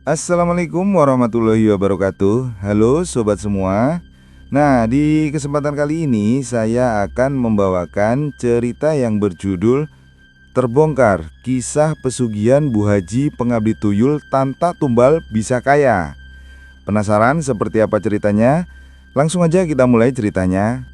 Assalamualaikum warahmatullahi wabarakatuh. Halo sobat semua. Nah, di kesempatan kali ini saya akan membawakan cerita yang berjudul Terbongkar Kisah Pesugihan Bu Haji Pengabdi Tuyul Tanta Tumbal Bisa Kaya. Penasaran seperti apa ceritanya? Langsung aja kita mulai ceritanya.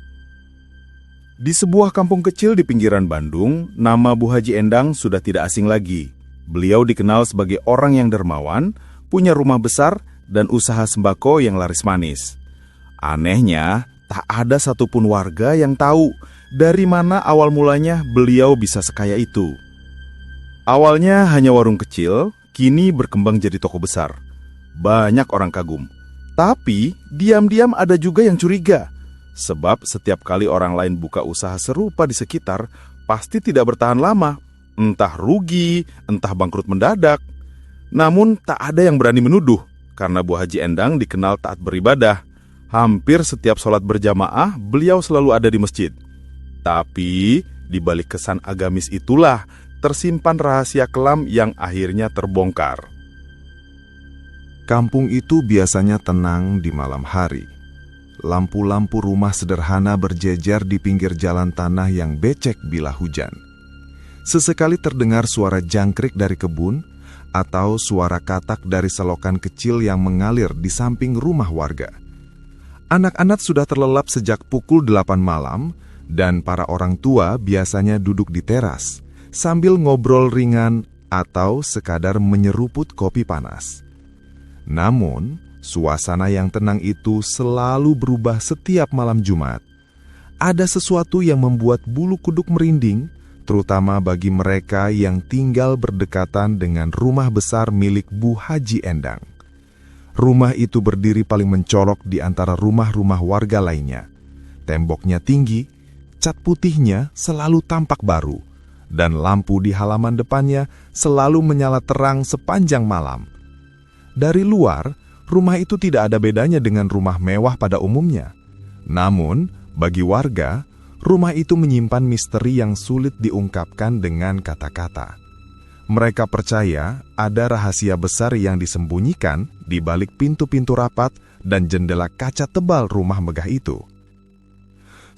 Di sebuah kampung kecil di pinggiran Bandung, nama Bu Haji Endang sudah tidak asing lagi. Beliau dikenal sebagai orang yang dermawan, punya rumah besar, dan usaha sembako yang laris manis. Anehnya, tak ada satupun warga yang tahu dari mana awal mulanya beliau bisa sekaya itu. Awalnya hanya warung kecil, kini berkembang jadi toko besar. Banyak orang kagum. Tapi, diam-diam ada juga yang curiga. Sebab setiap kali orang lain buka usaha serupa di sekitar, pasti tidak bertahan lama. Entah rugi, entah bangkrut mendadak. Namun tak ada yang berani menuduh, karena Bu Haji Endang dikenal taat beribadah. Hampir setiap sholat berjamaah, beliau selalu ada di masjid. Tapi, di balik kesan agamis itulah, tersimpan rahasia kelam yang akhirnya terbongkar. Kampung itu biasanya tenang di malam hari. Lampu-lampu rumah sederhana berjejer di pinggir jalan tanah yang becek bila hujan. Sesekali terdengar suara jangkrik dari kebun, atau suara katak dari selokan kecil yang mengalir di samping rumah warga. Anak-anak sudah terlelap sejak pukul 8 malam, dan para orang tua biasanya duduk di teras, sambil ngobrol ringan atau sekadar menyeruput kopi panas. Namun, suasana yang tenang itu selalu berubah setiap malam Jumat. Ada sesuatu yang membuat bulu kuduk merinding, terutama bagi mereka yang tinggal berdekatan dengan rumah besar milik Bu Haji Endang. Rumah itu berdiri paling mencolok di antara rumah-rumah warga lainnya. Temboknya tinggi, cat putihnya selalu tampak baru, dan lampu di halaman depannya selalu menyala terang sepanjang malam. Dari luar, rumah itu tidak ada bedanya dengan rumah mewah pada umumnya. Namun, bagi warga, rumah itu menyimpan misteri yang sulit diungkapkan dengan kata-kata. Mereka percaya ada rahasia besar yang disembunyikan di balik pintu-pintu rapat dan jendela kaca tebal rumah megah itu.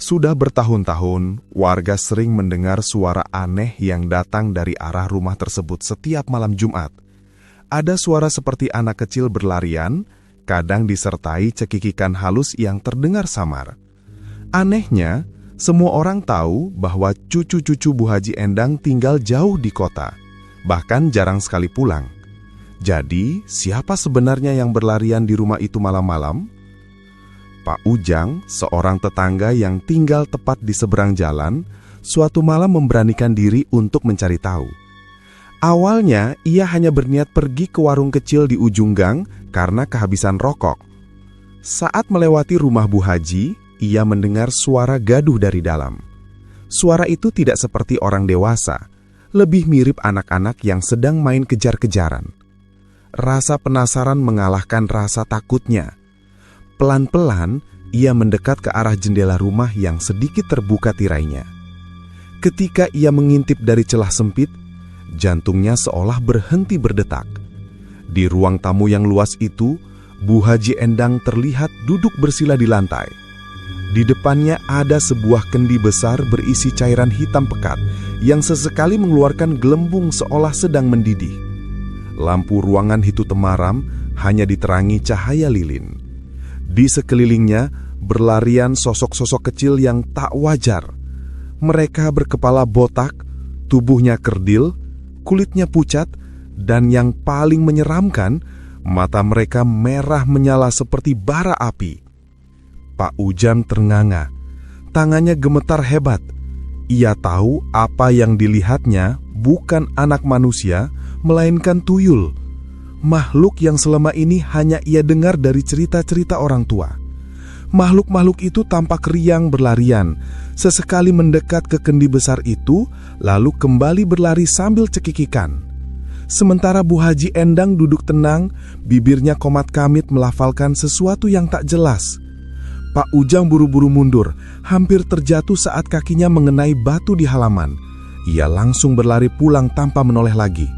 Sudah bertahun-tahun, warga sering mendengar suara aneh yang datang dari arah rumah tersebut setiap malam Jumat. Ada suara seperti anak kecil berlarian, kadang disertai cekikikan halus yang terdengar samar. Anehnya, semua orang tahu bahwa cucu-cucu Bu Haji Endang tinggal jauh di kota, bahkan jarang sekali pulang. Jadi, siapa sebenarnya yang berlarian di rumah itu malam-malam? Pak Ujang, seorang tetangga yang tinggal tepat di seberang jalan, suatu malam memberanikan diri untuk mencari tahu. Awalnya, ia hanya berniat pergi ke warung kecil di ujung gang karena kehabisan rokok. Saat melewati rumah Bu Haji, ia mendengar suara gaduh dari dalam. Suara itu tidak seperti orang dewasa, lebih mirip anak-anak yang sedang main kejar-kejaran. Rasa penasaran mengalahkan rasa takutnya. Pelan-pelan, ia mendekat ke arah jendela rumah yang sedikit terbuka tirainya. Ketika ia mengintip dari celah sempit, jantungnya seolah berhenti berdetak. Di ruang tamu yang luas itu, Bu Haji Endang terlihat duduk bersila di lantai. Di depannya ada sebuah kendi besar berisi cairan hitam pekat yang sesekali mengeluarkan gelembung seolah sedang mendidih. Lampu ruangan itu temaram, hanya diterangi cahaya lilin. Di sekelilingnya berlarian sosok-sosok kecil yang tak wajar. Mereka berkepala botak, tubuhnya kerdil, kulitnya pucat, dan yang paling menyeramkan, mata mereka merah menyala seperti bara api. Pak Ujang ternganga, tangannya gemetar hebat. Ia tahu apa yang dilihatnya bukan anak manusia, melainkan tuyul. Makhluk yang selama ini hanya ia dengar dari cerita-cerita orang tua. Makhluk-makhluk itu tampak riang berlarian, sesekali mendekat ke kendi besar itu, lalu kembali berlari sambil cekikikan. Sementara Bu Haji Endang duduk tenang, bibirnya komat-kamit melafalkan sesuatu yang tak jelas. Pak Ujang buru-buru mundur, hampir terjatuh saat kakinya mengenai batu di halaman. Ia langsung berlari pulang tanpa menoleh lagi.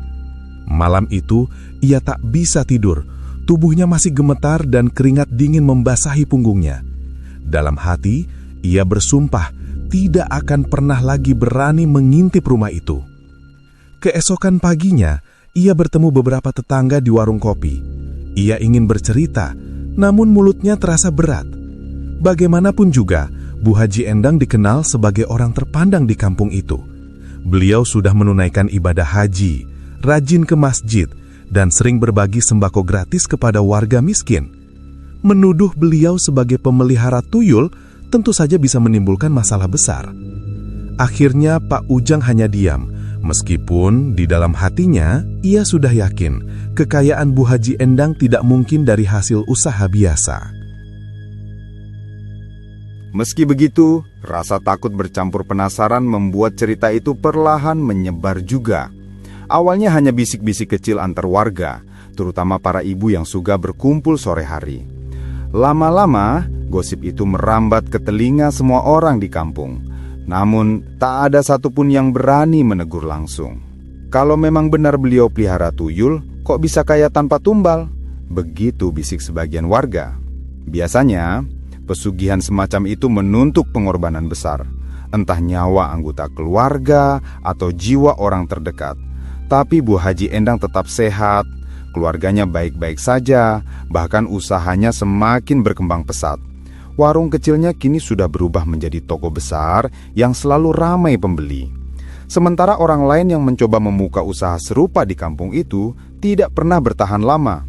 Malam itu, ia tak bisa tidur. Tubuhnya masih gemetar dan keringat dingin membasahi punggungnya. Dalam hati, ia bersumpah tidak akan pernah lagi berani mengintip rumah itu. Keesokan paginya, ia bertemu beberapa tetangga di warung kopi. Ia ingin bercerita, namun mulutnya terasa berat. Bagaimanapun juga, Bu Haji Endang dikenal sebagai orang terpandang di kampung itu. Beliau sudah menunaikan ibadah haji, rajin ke masjid, dan sering berbagi sembako gratis kepada warga miskin. Menuduh beliau sebagai pemelihara tuyul tentu saja bisa menimbulkan masalah besar. Akhirnya Pak Ujang hanya diam, meskipun di dalam hatinya ia sudah yakin kekayaan Bu Haji Endang tidak mungkin dari hasil usaha biasa. Meski begitu, rasa takut bercampur penasaran membuat cerita itu perlahan menyebar juga. Awalnya hanya bisik-bisik kecil antar warga, terutama para ibu yang suka berkumpul sore hari. Lama-lama, gosip itu merambat ke telinga semua orang di kampung. Namun, tak ada satupun yang berani menegur langsung. Kalau memang benar beliau pelihara tuyul, kok bisa kaya tanpa tumbal? Begitu bisik sebagian warga. Biasanya, pesugihan semacam itu menuntut pengorbanan besar, entah nyawa anggota keluarga atau jiwa orang terdekat. Tapi Bu Haji Endang tetap sehat, keluarganya baik-baik saja, bahkan usahanya semakin berkembang pesat. Warung kecilnya kini sudah berubah menjadi toko besar yang selalu ramai pembeli. Sementara orang lain yang mencoba membuka usaha serupa di kampung itu tidak pernah bertahan lama.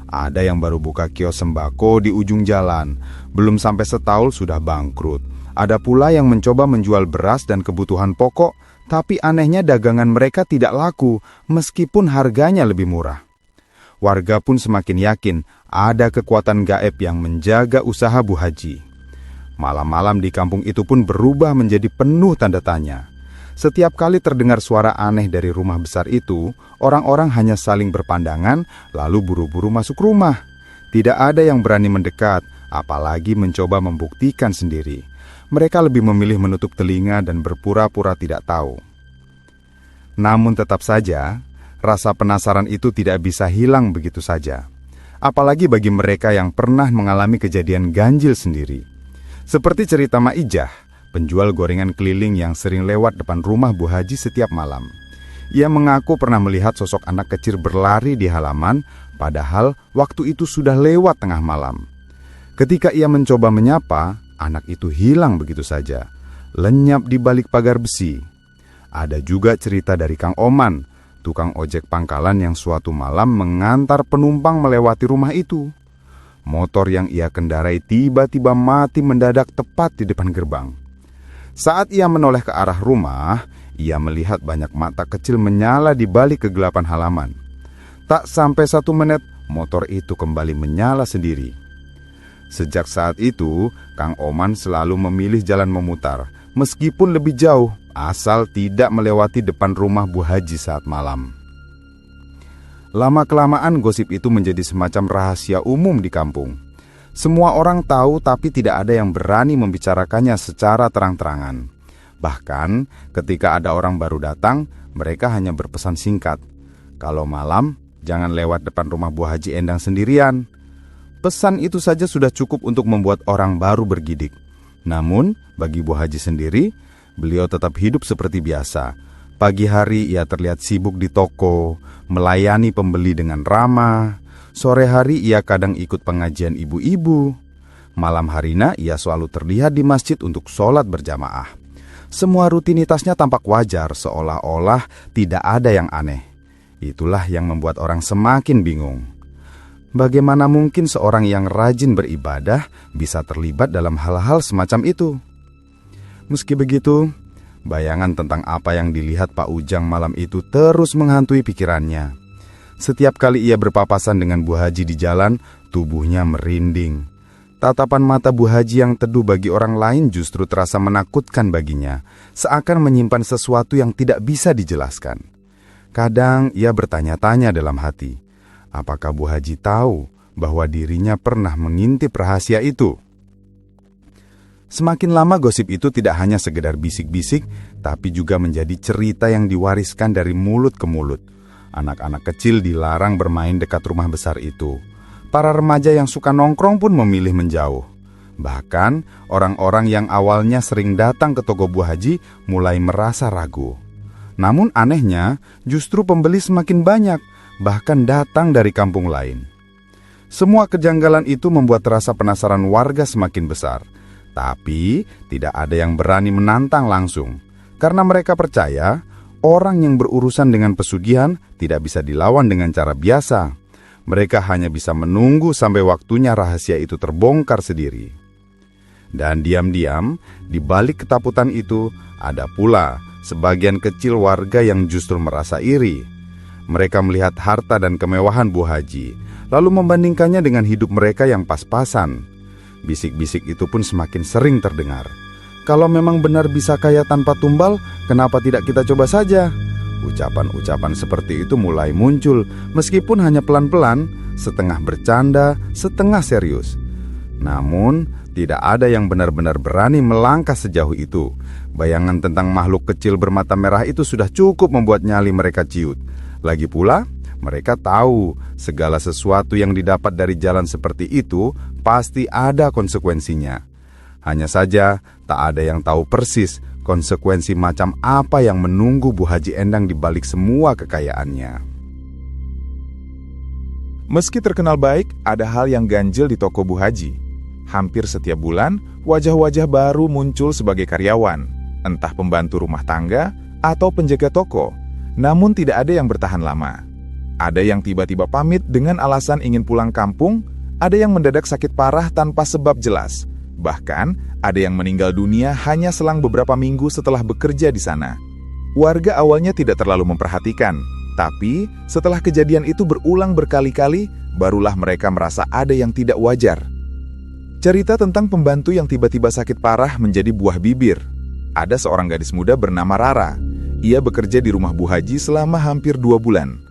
Ada yang baru buka kios sembako di ujung jalan, belum sampai setahun sudah bangkrut. Ada pula yang mencoba menjual beras dan kebutuhan pokok, tapi anehnya dagangan mereka tidak laku meskipun harganya lebih murah. Warga pun semakin yakin ada kekuatan gaib yang menjaga usaha Bu Haji. Malam-malam di kampung itu pun berubah menjadi penuh tanda tanya. Setiap kali terdengar suara aneh dari rumah besar itu, orang-orang hanya saling berpandangan lalu buru-buru masuk rumah. Tidak ada yang berani mendekat, apalagi mencoba membuktikan sendiri. Mereka lebih memilih menutup telinga dan berpura-pura tidak tahu. Namun tetap saja, rasa penasaran itu tidak bisa hilang begitu saja. Apalagi bagi mereka yang pernah mengalami kejadian ganjil sendiri. Seperti cerita Mak Ijah, penjual gorengan keliling yang sering lewat depan rumah Bu Haji setiap malam. Ia mengaku pernah melihat sosok anak kecil berlari di halaman, padahal waktu itu sudah lewat tengah malam. Ketika ia mencoba menyapa, anak itu hilang begitu saja, lenyap di balik pagar besi. Ada juga cerita dari Kang Oman, tukang ojek pangkalan yang suatu malam mengantar penumpang melewati rumah itu. Motor yang ia kendarai tiba-tiba mati mendadak tepat di depan gerbang. Saat ia menoleh ke arah rumah, ia melihat banyak mata kecil menyala di balik kegelapan halaman. Tak sampai 1 menit, motor itu kembali menyala sendiri. Sejak saat itu, Kang Oman selalu memilih jalan memutar, meskipun lebih jauh, asal tidak melewati depan rumah Bu Haji saat malam. Lama-kelamaan gosip itu menjadi semacam rahasia umum di kampung. Semua orang tahu tapi tidak ada yang berani membicarakannya secara terang-terangan. Bahkan ketika ada orang baru datang, mereka hanya berpesan singkat. Kalau malam, jangan lewat depan rumah Bu Haji Endang sendirian. Pesan itu saja sudah cukup untuk membuat orang baru bergidik. Namun, bagi Bu Haji sendiri, beliau tetap hidup seperti biasa. Pagi hari ia terlihat sibuk di toko, melayani pembeli dengan ramah. Sore hari ia kadang ikut pengajian ibu-ibu. Malam harinya ia selalu terlihat di masjid untuk sholat berjamaah. Semua rutinitasnya tampak wajar, seolah-olah tidak ada yang aneh. Itulah yang membuat orang semakin bingung. Bagaimana mungkin seorang yang rajin beribadah bisa terlibat dalam hal-hal semacam itu? Meski begitu, bayangan tentang apa yang dilihat Pak Ujang malam itu terus menghantui pikirannya. Setiap kali ia berpapasan dengan Bu Haji di jalan, tubuhnya merinding. Tatapan mata Bu Haji yang teduh bagi orang lain justru terasa menakutkan baginya, seakan menyimpan sesuatu yang tidak bisa dijelaskan. Kadang ia bertanya-tanya dalam hati, apakah Bu Haji tahu bahwa dirinya pernah mengintip rahasia itu? Semakin lama gosip itu tidak hanya sekedar bisik-bisik, tapi juga menjadi cerita yang diwariskan dari mulut ke mulut. Anak-anak kecil dilarang bermain dekat rumah besar itu. Para remaja yang suka nongkrong pun memilih menjauh. Bahkan, orang-orang yang awalnya sering datang ke toko Bu Haji mulai merasa ragu. Namun anehnya, justru pembeli semakin banyak, bahkan datang dari kampung lain. Semua kejanggalan itu membuat rasa penasaran warga semakin besar. Tapi, tidak ada yang berani menantang langsung. Karena mereka percaya, orang yang berurusan dengan pesugihan tidak bisa dilawan dengan cara biasa. Mereka hanya bisa menunggu sampai waktunya rahasia itu terbongkar sendiri. Dan diam-diam, di balik ketakutan itu, ada pula sebagian kecil warga yang justru merasa iri. Mereka melihat harta dan kemewahan Bu Haji, lalu membandingkannya dengan hidup mereka yang pas-pasan. Bisik-bisik itu pun semakin sering terdengar. Kalau memang benar bisa kaya tanpa tumbal, kenapa tidak kita coba saja? Ucapan-ucapan seperti itu mulai muncul, meskipun hanya pelan-pelan, setengah bercanda, setengah serius. Namun, tidak ada yang benar-benar berani melangkah sejauh itu. Bayangan tentang makhluk kecil bermata merah itu sudah cukup membuat nyali mereka ciut. Lagi pula, mereka tahu segala sesuatu yang didapat dari jalan seperti itu pasti ada konsekuensinya. Hanya saja, tak ada yang tahu persis konsekuensi macam apa yang menunggu Bu Haji Endang di balik semua kekayaannya. Meski terkenal baik, ada hal yang ganjil di toko Bu Haji. Hampir setiap bulan, wajah-wajah baru muncul sebagai karyawan, entah pembantu rumah tangga atau penjaga toko. Namun tidak ada yang bertahan lama. Ada yang tiba-tiba pamit dengan alasan ingin pulang kampung, ada yang mendadak sakit parah tanpa sebab jelas. Bahkan, ada yang meninggal dunia hanya selang beberapa minggu setelah bekerja di sana. Warga awalnya tidak terlalu memperhatikan, tapi setelah kejadian itu berulang berkali-kali, barulah mereka merasa ada yang tidak wajar. Cerita tentang pembantu yang tiba-tiba sakit parah menjadi buah bibir. Ada seorang gadis muda bernama Rara. Ia bekerja di rumah Bu Haji selama hampir 2 bulan.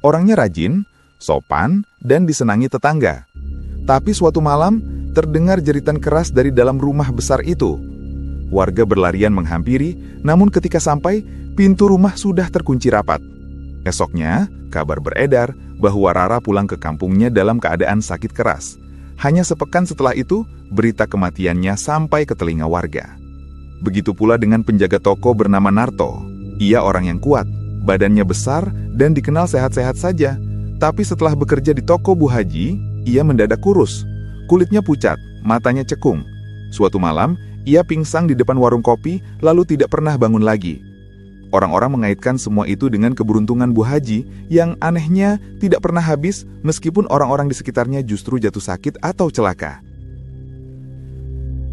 Orangnya rajin, sopan, dan disenangi tetangga. Tapi suatu malam, terdengar jeritan keras dari dalam rumah besar itu. Warga berlarian menghampiri, namun ketika sampai, pintu rumah sudah terkunci rapat. Esoknya, kabar beredar bahwa Rara pulang ke kampungnya dalam keadaan sakit keras. Hanya sepekan setelah itu, berita kematiannya sampai ke telinga warga. Begitu pula dengan penjaga toko bernama Narto. Ia orang yang kuat, badannya besar, dan dikenal sehat-sehat saja. Tapi setelah bekerja di toko Bu Haji, ia mendadak kurus. Kulitnya pucat, matanya cekung. Suatu malam, ia pingsan di depan warung kopi, lalu tidak pernah bangun lagi. Orang-orang mengaitkan semua itu dengan keberuntungan Bu Haji, yang anehnya tidak pernah habis meskipun orang-orang di sekitarnya justru jatuh sakit atau celaka.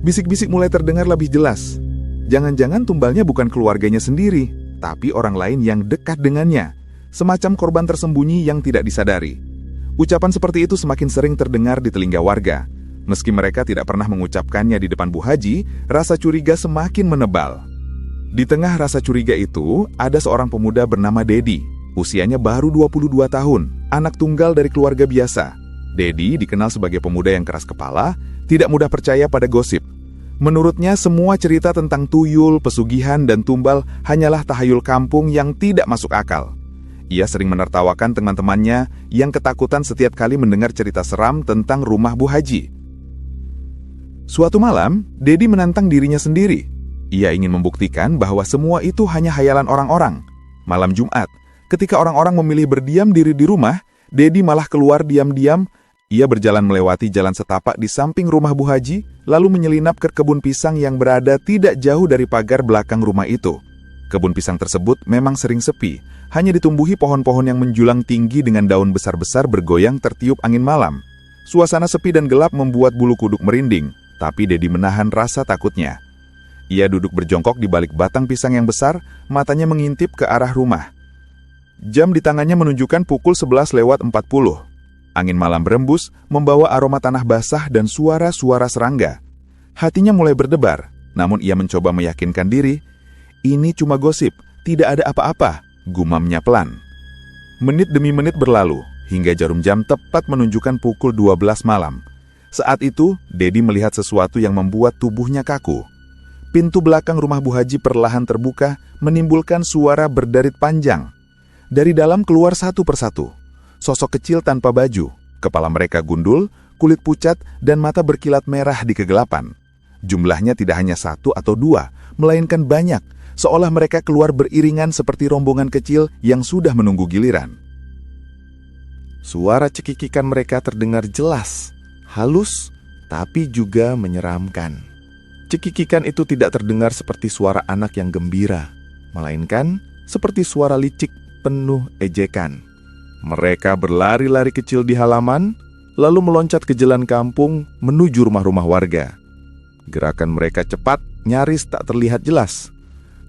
Bisik-bisik mulai terdengar lebih jelas. Jangan-jangan tumbalnya bukan keluarganya sendiri, tapi orang lain yang dekat dengannya, semacam korban tersembunyi yang tidak disadari. Ucapan seperti itu semakin sering terdengar di telinga warga. Meski mereka tidak pernah mengucapkannya di depan Bu Haji, rasa curiga semakin menebal. Di tengah rasa curiga itu, ada seorang pemuda bernama Dedi. Usianya baru 22 tahun, anak tunggal dari keluarga biasa. Dedi dikenal sebagai pemuda yang keras kepala, tidak mudah percaya pada gosip. Menurutnya, semua cerita tentang tuyul, pesugihan, dan tumbal hanyalah tahayul kampung yang tidak masuk akal. Ia sering menertawakan teman-temannya yang ketakutan setiap kali mendengar cerita seram tentang rumah Bu Haji. Suatu malam, Dedi menantang dirinya sendiri. Ia ingin membuktikan bahwa semua itu hanya hayalan orang-orang. Malam Jumat, ketika orang-orang memilih berdiam diri di rumah, Dedi malah keluar diam-diam. Ia berjalan melewati jalan setapak di samping rumah Bu Haji, lalu menyelinap ke kebun pisang yang berada tidak jauh dari pagar belakang rumah itu. Kebun pisang tersebut memang sering sepi, hanya ditumbuhi pohon-pohon yang menjulang tinggi dengan daun besar-besar bergoyang tertiup angin malam. Suasana sepi dan gelap membuat bulu kuduk merinding, tapi Dedi menahan rasa takutnya. Ia duduk berjongkok di balik batang pisang yang besar, matanya mengintip ke arah rumah. Jam di tangannya menunjukkan pukul 11:40. Angin malam berembus, membawa aroma tanah basah dan suara-suara serangga. Hatinya mulai berdebar, namun ia mencoba meyakinkan diri, ini cuma gosip, tidak ada apa-apa, gumamnya pelan. Menit demi menit berlalu, hingga jarum jam tepat menunjukkan pukul 12 malam. Saat itu, Dedi melihat sesuatu yang membuat tubuhnya kaku. Pintu belakang rumah Bu Haji perlahan terbuka, menimbulkan suara berderit panjang. Dari dalam keluar satu persatu. Sosok kecil tanpa baju, kepala mereka gundul, kulit pucat, dan mata berkilat merah di kegelapan. Jumlahnya tidak hanya satu atau dua, melainkan banyak, seolah mereka keluar beriringan seperti rombongan kecil yang sudah menunggu giliran. Suara cekikikan mereka terdengar jelas, halus, tapi juga menyeramkan. Cekikikan itu tidak terdengar seperti suara anak yang gembira, melainkan seperti suara licik penuh ejekan. Mereka berlari-lari kecil di halaman, lalu meloncat ke jalan kampung menuju rumah-rumah warga. Gerakan mereka cepat, nyaris tak terlihat jelas.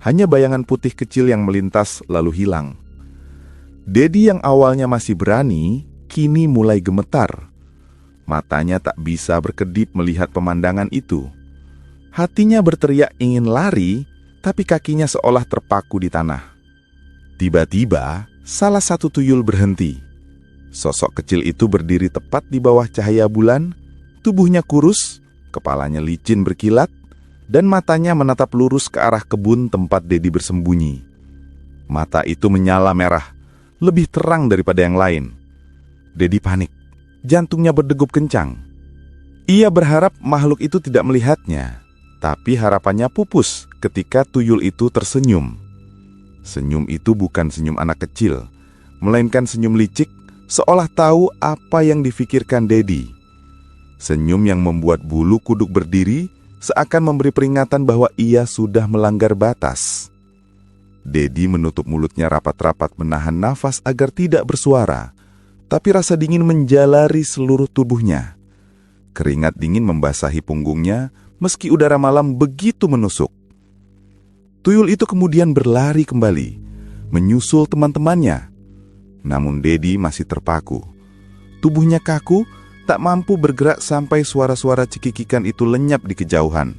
Hanya bayangan putih kecil yang melintas lalu hilang. Dedi yang awalnya masih berani, kini mulai gemetar. Matanya tak bisa berkedip melihat pemandangan itu. Hatinya berteriak ingin lari, tapi kakinya seolah terpaku di tanah. Tiba-tiba, salah satu tuyul berhenti. Sosok kecil itu berdiri tepat di bawah cahaya bulan, tubuhnya kurus, kepalanya licin berkilat, dan matanya menatap lurus ke arah kebun tempat Dedi bersembunyi. Mata itu menyala merah, lebih terang daripada yang lain. Dedi panik, jantungnya berdegup kencang. Ia berharap makhluk itu tidak melihatnya, tapi harapannya pupus ketika tuyul itu tersenyum. Senyum itu bukan senyum anak kecil, melainkan senyum licik, seolah tahu apa yang difikirkan Dedi. Senyum yang membuat bulu kuduk berdiri, seakan memberi peringatan bahwa ia sudah melanggar batas. Dedi menutup mulutnya rapat-rapat menahan nafas agar tidak bersuara, tapi rasa dingin menjalari seluruh tubuhnya. Keringat dingin membasahi punggungnya meski udara malam begitu menusuk. Tuyul itu kemudian berlari kembali, menyusul teman-temannya. Namun Dedi masih terpaku. Tubuhnya kaku, tak mampu bergerak sampai suara-suara cekikikan itu lenyap di kejauhan.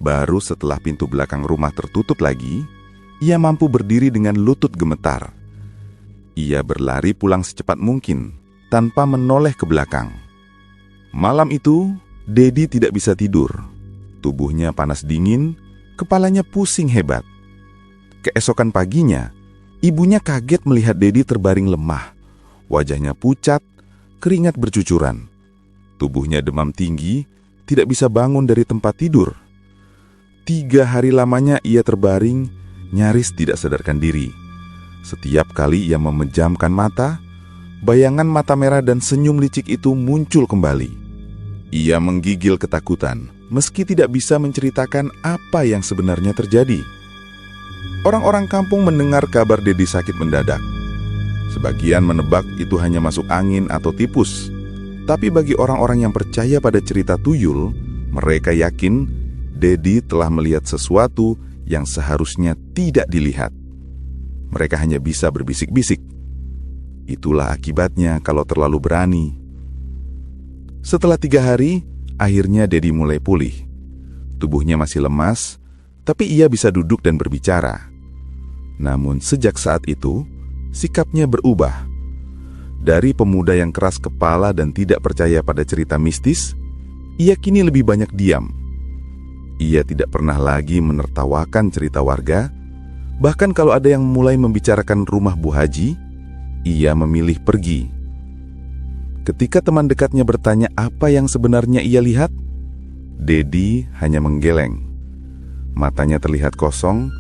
Baru setelah pintu belakang rumah tertutup lagi, ia mampu berdiri dengan lutut gemetar. Ia berlari pulang secepat mungkin, tanpa menoleh ke belakang. Malam itu, Dedi tidak bisa tidur. Tubuhnya panas dingin, kepalanya pusing hebat. Keesokan paginya, ibunya kaget melihat Dedi terbaring lemah. Wajahnya pucat, keringat bercucuran. Tubuhnya demam tinggi, tidak bisa bangun dari tempat tidur. 3 hari lamanya ia terbaring, nyaris tidak sadarkan diri. Setiap kali ia memejamkan mata, bayangan mata merah dan senyum licik itu muncul kembali. Ia menggigil ketakutan, meski tidak bisa menceritakan apa yang sebenarnya terjadi. Orang-orang kampung mendengar kabar Dedi sakit mendadak. Sebagian menebak itu hanya masuk angin atau tipus. Tapi bagi orang-orang yang percaya pada cerita tuyul, mereka yakin Dedi telah melihat sesuatu yang seharusnya tidak dilihat. Mereka hanya bisa berbisik-bisik. Itulah akibatnya kalau terlalu berani. Setelah 3 hari, akhirnya Dedi mulai pulih. Tubuhnya masih lemas, tapi ia bisa duduk dan berbicara. Namun sejak saat itu, sikapnya berubah. Dari pemuda yang keras kepala dan tidak percaya pada cerita mistis, ia kini lebih banyak diam. Ia tidak pernah lagi menertawakan cerita warga. Bahkan kalau ada yang mulai membicarakan rumah Bu Haji, ia memilih pergi. Ketika teman dekatnya bertanya apa yang sebenarnya ia lihat, Dedi hanya menggeleng. Matanya terlihat kosong,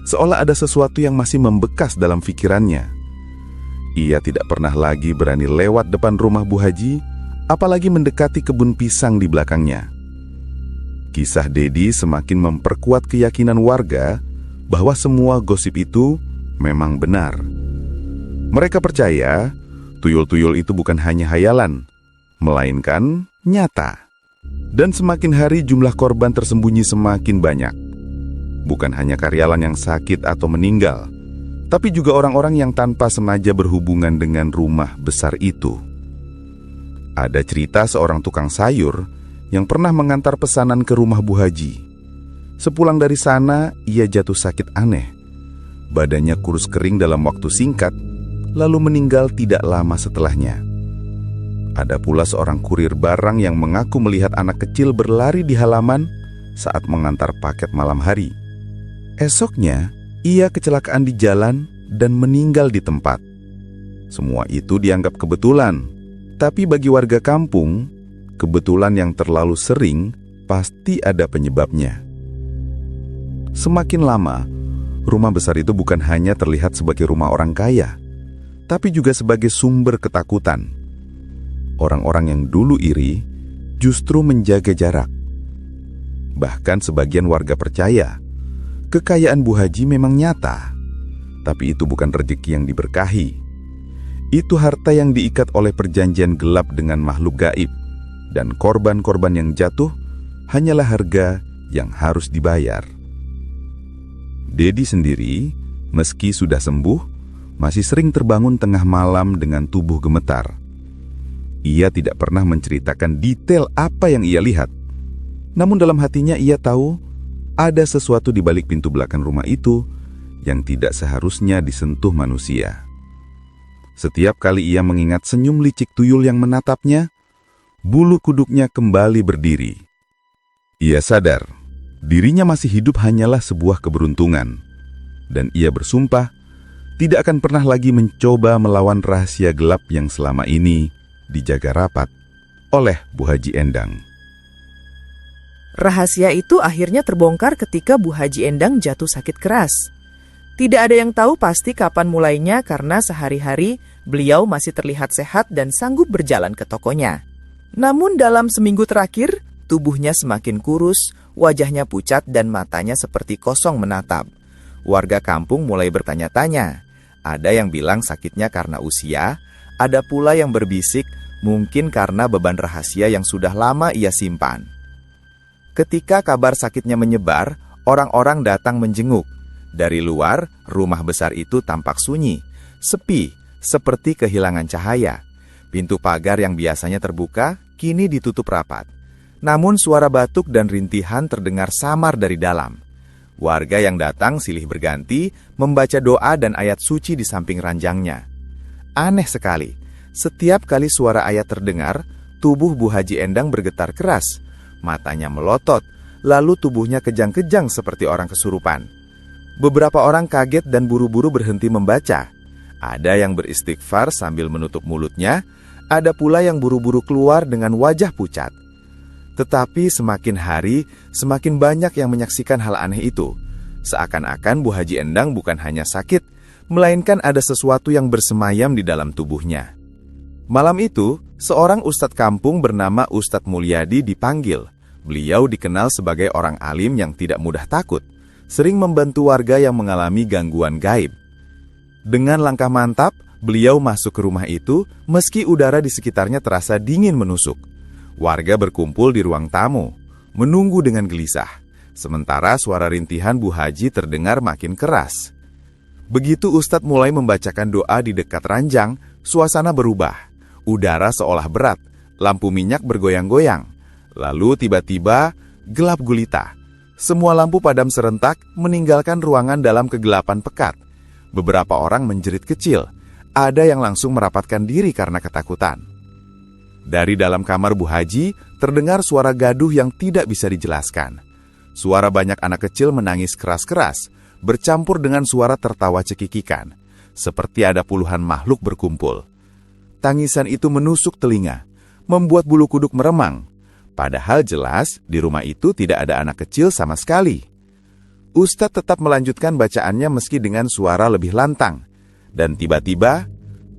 seolah ada sesuatu yang masih membekas dalam pikirannya. Ia tidak pernah lagi berani lewat depan rumah Bu Haji, apalagi mendekati kebun pisang di belakangnya. Kisah Dedi semakin memperkuat keyakinan warga bahwa semua gosip itu memang benar. Mereka percaya tuyul-tuyul itu bukan hanya hayalan, melainkan nyata. Dan semakin hari jumlah korban tersembunyi semakin banyak. Bukan hanya karyawan yang sakit atau meninggal, tapi juga orang-orang yang tanpa sengaja berhubungan dengan rumah besar itu. Ada cerita seorang tukang sayur yang pernah mengantar pesanan ke rumah Bu Haji. Sepulang dari sana, ia jatuh sakit aneh. Badannya kurus kering dalam waktu singkat, lalu meninggal tidak lama setelahnya. Ada pula seorang kurir barang yang mengaku melihat anak kecil berlari di halaman saat mengantar paket malam hari. Esoknya, ia kecelakaan di jalan dan meninggal di tempat. Semua itu dianggap kebetulan, tapi bagi warga kampung, kebetulan yang terlalu sering pasti ada penyebabnya. Semakin lama, rumah besar itu bukan hanya terlihat sebagai rumah orang kaya, tapi juga sebagai sumber ketakutan. Orang-orang yang dulu iri justru menjaga jarak. Bahkan sebagian warga percaya, kekayaan Bu Haji memang nyata, tapi itu bukan rezeki yang diberkahi. Itu harta yang diikat oleh perjanjian gelap dengan makhluk gaib, dan korban-korban yang jatuh hanyalah harga yang harus dibayar. Dedi sendiri, meski sudah sembuh, masih sering terbangun tengah malam dengan tubuh gemetar. Ia tidak pernah menceritakan detail apa yang ia lihat. Namun dalam hatinya ia tahu ada sesuatu di balik pintu belakang rumah itu yang tidak seharusnya disentuh manusia. Setiap kali ia mengingat senyum licik tuyul yang menatapnya, bulu kuduknya kembali berdiri. Ia sadar, dirinya masih hidup hanyalah sebuah keberuntungan, dan ia bersumpah tidak akan pernah lagi mencoba melawan rahasia gelap yang selama ini dijaga rapat oleh Bu Haji Endang. Rahasia itu akhirnya terbongkar ketika Bu Haji Endang jatuh sakit keras. Tidak ada yang tahu pasti kapan mulainya karena sehari-hari beliau masih terlihat sehat dan sanggup berjalan ke tokonya. Namun dalam seminggu terakhir, tubuhnya semakin kurus, wajahnya pucat dan matanya seperti kosong menatap. Warga kampung mulai bertanya-tanya. Ada yang bilang sakitnya karena usia, ada pula yang berbisik mungkin karena beban rahasia yang sudah lama ia simpan. Ketika kabar sakitnya menyebar, orang-orang datang menjenguk. Dari luar, rumah besar itu tampak sunyi, sepi, seperti kehilangan cahaya. Pintu pagar yang biasanya terbuka, kini ditutup rapat. Namun suara batuk dan rintihan terdengar samar dari dalam. Warga yang datang silih berganti, membaca doa dan ayat suci di samping ranjangnya. Aneh sekali, setiap kali suara ayat terdengar, tubuh Bu Haji Endang bergetar keras. Matanya melotot, lalu tubuhnya kejang-kejang seperti orang kesurupan. Beberapa orang kaget dan buru-buru berhenti membaca. Ada yang beristighfar sambil menutup mulutnya, ada pula yang buru-buru keluar dengan wajah pucat. Tetapi semakin hari, semakin banyak yang menyaksikan hal aneh itu. Seakan-akan Bu Haji Endang bukan hanya sakit, melainkan ada sesuatu yang bersemayam di dalam tubuhnya. Malam itu, seorang ustadz kampung bernama Ustadz Mulyadi dipanggil. Beliau dikenal sebagai orang alim yang tidak mudah takut, sering membantu warga yang mengalami gangguan gaib. Dengan langkah mantap, beliau masuk ke rumah itu meski udara di sekitarnya terasa dingin menusuk. Warga berkumpul di ruang tamu, menunggu dengan gelisah. Sementara suara rintihan Bu Haji terdengar makin keras. Begitu Ustadz mulai membacakan doa di dekat ranjang, suasana berubah. Udara seolah berat, lampu minyak bergoyang-goyang. Lalu tiba-tiba gelap gulita. Semua lampu padam serentak meninggalkan ruangan dalam kegelapan pekat. Beberapa orang menjerit kecil. Ada yang langsung merapatkan diri karena ketakutan. Dari dalam kamar Bu Haji terdengar suara gaduh yang tidak bisa dijelaskan. Suara banyak anak kecil menangis keras-keras, bercampur dengan suara tertawa cekikikan, seperti ada puluhan makhluk berkumpul. Tangisan itu menusuk telinga, membuat bulu kuduk meremang. Padahal jelas di rumah itu tidak ada anak kecil sama sekali. Ustadz tetap melanjutkan bacaannya meski dengan suara lebih lantang. Dan tiba-tiba,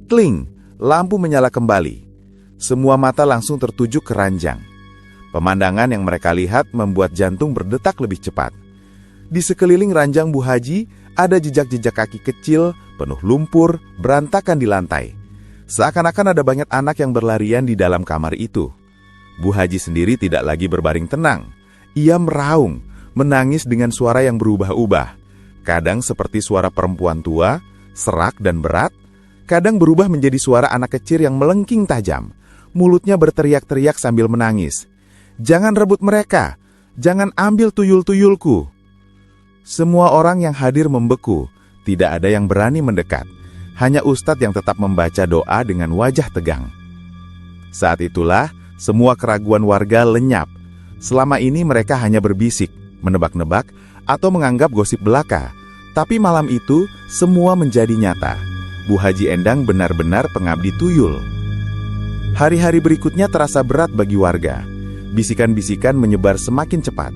kling, lampu menyala kembali. Semua mata langsung tertuju ke ranjang. Pemandangan yang mereka lihat membuat jantung berdetak lebih cepat. Di sekeliling ranjang Bu Haji, ada jejak-jejak kaki kecil, penuh lumpur, berantakan di lantai. Seakan-akan ada banyak anak yang berlarian di dalam kamar itu. Bu Haji sendiri tidak lagi berbaring tenang. Ia meraung, menangis dengan suara yang berubah-ubah. Kadang seperti suara perempuan tua, serak dan berat. Kadang berubah menjadi suara anak kecil yang melengking tajam. Mulutnya berteriak-teriak sambil menangis. "Jangan rebut mereka! Jangan ambil tuyul-tuyulku!" Semua orang yang hadir membeku. Tidak ada yang berani mendekat. Hanya Ustadz yang tetap membaca doa dengan wajah tegang. Saat itulah, semua keraguan warga lenyap. Selama ini mereka hanya berbisik, menebak-nebak, atau menganggap gosip belaka. Tapi malam itu, semua menjadi nyata. Bu Haji Endang benar-benar pengabdi tuyul. Hari-hari berikutnya terasa berat bagi warga. Bisikan-bisikan menyebar semakin cepat.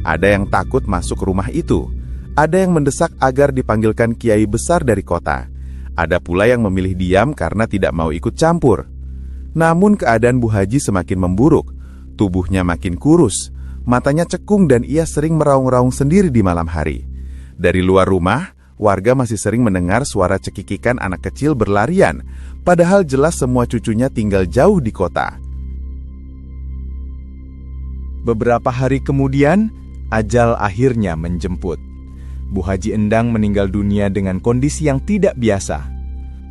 Ada yang takut masuk rumah itu. Ada yang mendesak agar dipanggilkan kiai besar dari kota. Ada pula yang memilih diam karena tidak mau ikut campur. Namun keadaan Bu Haji semakin memburuk. Tubuhnya makin kurus. Matanya cekung dan ia sering meraung-raung sendiri di malam hari. Dari luar rumah, warga masih sering mendengar suara cekikikan anak kecil berlarian, padahal jelas semua cucunya tinggal jauh di kota. Beberapa hari kemudian, ajal akhirnya menjemput. Bu Haji Endang meninggal dunia dengan kondisi yang tidak biasa.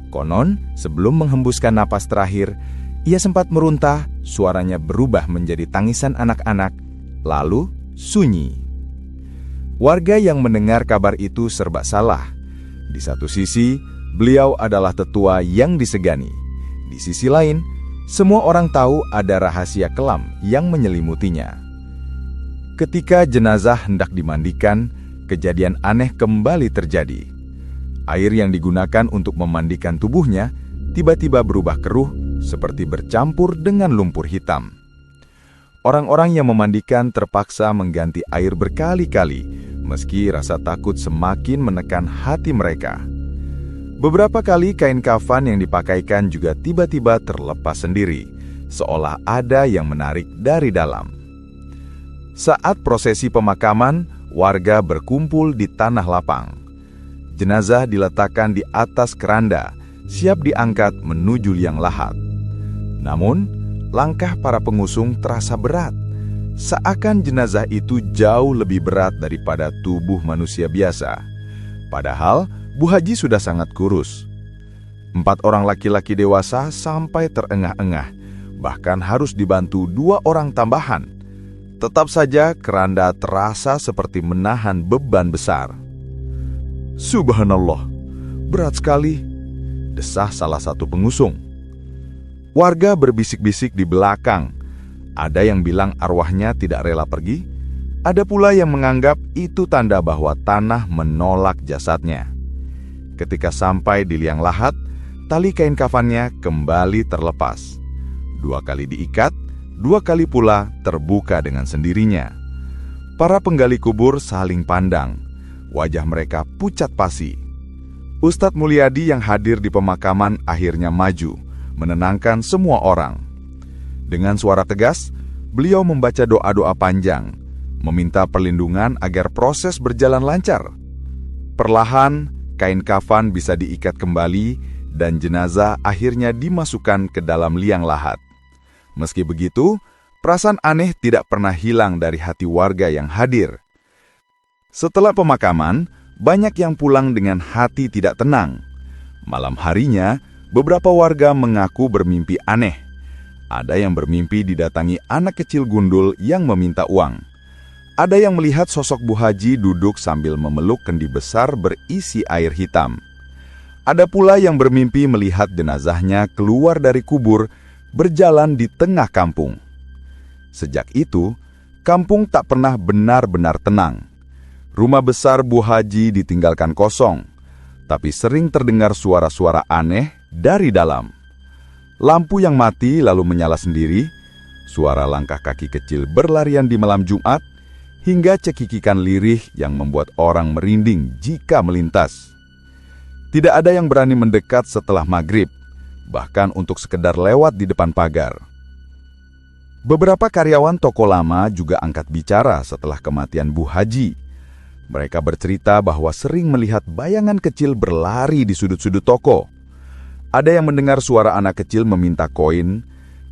Konon, sebelum menghembuskan napas terakhir, ia sempat meruntah, suaranya berubah menjadi tangisan anak-anak, lalu sunyi. Warga yang mendengar kabar itu serba salah. Di satu sisi, beliau adalah tetua yang disegani. Di sisi lain, semua orang tahu ada rahasia kelam yang menyelimutinya. Ketika jenazah hendak dimandikan, kejadian aneh kembali terjadi. Air yang digunakan untuk memandikan tubuhnya tiba-tiba berubah keruh seperti bercampur dengan lumpur hitam. Orang-orang yang memandikan terpaksa mengganti air berkali-kali, meski rasa takut semakin menekan hati mereka. Beberapa kali kain kafan yang dipakaikan juga tiba-tiba terlepas sendiri, seolah ada yang menarik dari dalam. Saat prosesi pemakaman, warga berkumpul di tanah lapang. Jenazah diletakkan di atas keranda, siap diangkat menuju liang lahat. Namun, langkah para pengusung terasa berat. Seakan jenazah itu jauh lebih berat daripada tubuh manusia biasa. Padahal, Bu Haji sudah sangat kurus. 4 orang laki-laki dewasa sampai terengah-engah, bahkan harus dibantu 2 orang tambahan. Tetap saja keranda terasa seperti menahan beban besar. "Subhanallah, berat sekali," desah salah satu pengusung. Warga berbisik-bisik di belakang. Ada yang bilang arwahnya tidak rela pergi. Ada pula yang menganggap itu tanda bahwa tanah menolak jasadnya. Ketika sampai di liang lahat, tali kain kafannya kembali terlepas. 2 kali diikat, 2 kali pula terbuka dengan sendirinya. Para penggali kubur saling pandang. Wajah mereka pucat pasi. Ustadz Mulyadi yang hadir di pemakaman akhirnya maju, menenangkan semua orang. Dengan suara tegas, beliau membaca doa-doa panjang, meminta perlindungan agar proses berjalan lancar. Perlahan, kain kafan bisa diikat kembali dan jenazah akhirnya dimasukkan ke dalam liang lahat. Meski begitu, perasaan aneh tidak pernah hilang dari hati warga yang hadir. Setelah pemakaman, banyak yang pulang dengan hati tidak tenang. Malam harinya, beberapa warga mengaku bermimpi aneh. Ada yang bermimpi didatangi anak kecil gundul yang meminta uang. Ada yang melihat sosok Bu Haji duduk sambil memeluk kendi besar berisi air hitam. Ada pula yang bermimpi melihat jenazahnya keluar dari kubur, berjalan di tengah kampung. Sejak itu, kampung tak pernah benar-benar tenang. Rumah besar Bu Haji ditinggalkan kosong, tapi sering terdengar suara-suara aneh dari dalam. Lampu yang mati lalu menyala sendiri, suara langkah kaki kecil berlarian di malam Jumat, hingga cekikikan lirih yang membuat orang merinding jika melintas. Tidak ada yang berani mendekat setelah maghrib, bahkan untuk sekedar lewat di depan pagar. Beberapa karyawan toko lama juga angkat bicara setelah kematian Bu Haji. Mereka bercerita bahwa sering melihat bayangan kecil berlari di sudut-sudut toko. Ada yang mendengar suara anak kecil meminta koin,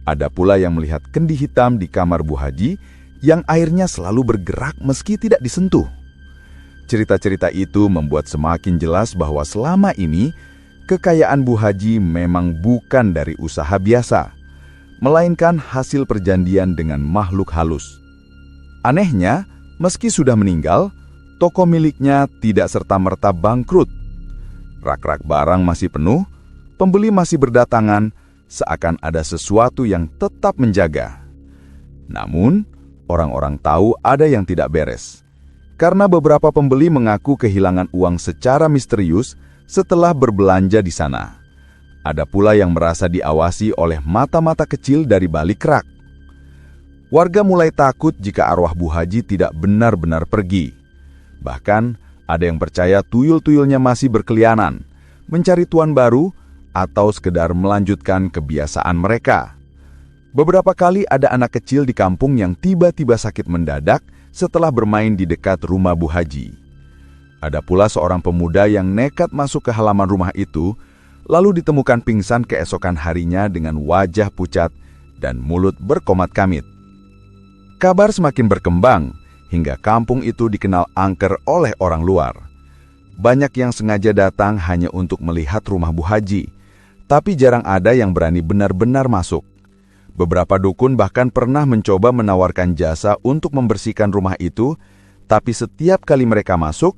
ada pula yang melihat kendi hitam di kamar Bu Haji yang airnya selalu bergerak meski tidak disentuh. Cerita-cerita itu membuat semakin jelas bahwa selama ini kekayaan Bu Haji memang bukan dari usaha biasa, melainkan hasil perjanjian dengan makhluk halus. Anehnya, meski sudah meninggal, toko miliknya tidak serta-merta bangkrut. Rak-rak barang masih penuh, pembeli masih berdatangan, seakan ada sesuatu yang tetap menjaga. Namun, orang-orang tahu ada yang tidak beres. karena beberapa pembeli mengaku kehilangan uang secara misterius setelah berbelanja di sana. Ada pula yang merasa diawasi oleh mata-mata kecil dari balik rak. Warga mulai takut jika arwah Bu Haji tidak benar-benar pergi. Bahkan, ada yang percaya tuyul-tuyulnya masih berkeliaran, mencari tuan baru, atau sekedar melanjutkan kebiasaan mereka. Beberapa kali ada anak kecil di kampung yang tiba-tiba sakit mendadak setelah bermain di dekat rumah Bu Haji. Ada pula seorang pemuda yang nekat masuk ke halaman rumah itu, lalu ditemukan pingsan keesokan harinya dengan wajah pucat dan mulut berkomat-kamit. Kabar semakin berkembang, hingga kampung itu dikenal angker oleh orang luar. Banyak yang sengaja datang hanya untuk melihat rumah Bu Haji, tapi jarang ada yang berani benar-benar masuk. Beberapa dukun bahkan pernah mencoba menawarkan jasa untuk membersihkan rumah itu, tapi setiap kali mereka masuk,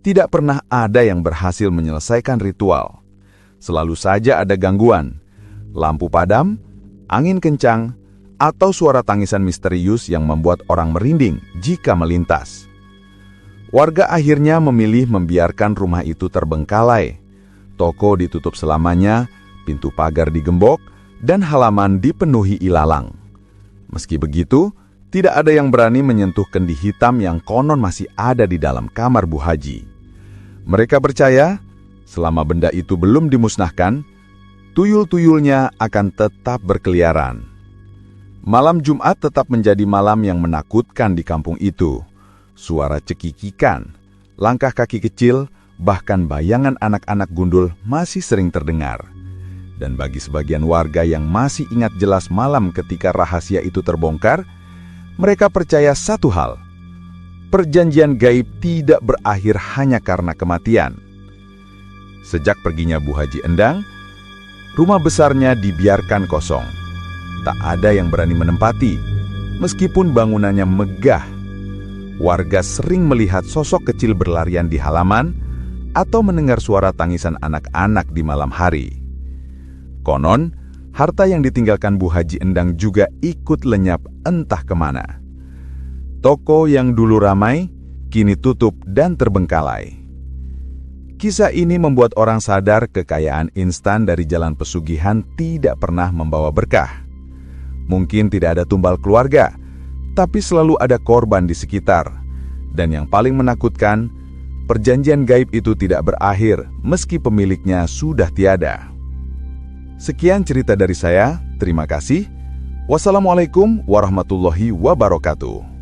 tidak pernah ada yang berhasil menyelesaikan ritual. Selalu saja ada gangguan, lampu padam, angin kencang, atau suara tangisan misterius yang membuat orang merinding jika melintas. Warga akhirnya memilih membiarkan rumah itu terbengkalai. Toko ditutup selamanya, pintu pagar digembok, dan halaman dipenuhi ilalang. Meski begitu, tidak ada yang berani menyentuh kendi hitam yang konon masih ada di dalam kamar Bu Haji. Mereka percaya, selama benda itu belum dimusnahkan, tuyul-tuyulnya akan tetap berkeliaran. Malam Jumat tetap menjadi malam yang menakutkan di kampung itu. Suara cekikikan, langkah kaki kecil, bahkan bayangan anak-anak gundul masih sering terdengar. Dan bagi sebagian warga yang masih ingat jelas malam ketika rahasia itu terbongkar, mereka percaya satu hal: perjanjian gaib tidak berakhir hanya karena kematian. Sejak perginya Bu Haji Endang, rumah besarnya dibiarkan kosong. Tak ada yang berani menempati, meskipun bangunannya megah. Warga sering melihat sosok kecil berlarian di halaman atau mendengar suara tangisan anak-anak di malam hari. Konon, harta yang ditinggalkan Bu Haji Endang juga ikut lenyap entah kemana. Toko yang dulu ramai, kini tutup dan terbengkalai. Kisah ini membuat orang sadar kekayaan instan dari jalan pesugihan tidak pernah membawa berkah. Mungkin tidak ada tumbal keluarga, tapi selalu ada korban di sekitar. Dan yang paling menakutkan, perjanjian gaib itu tidak berakhir meski pemiliknya sudah tiada. Sekian cerita dari saya, terima kasih. Wassalamualaikum warahmatullahi wabarakatuh.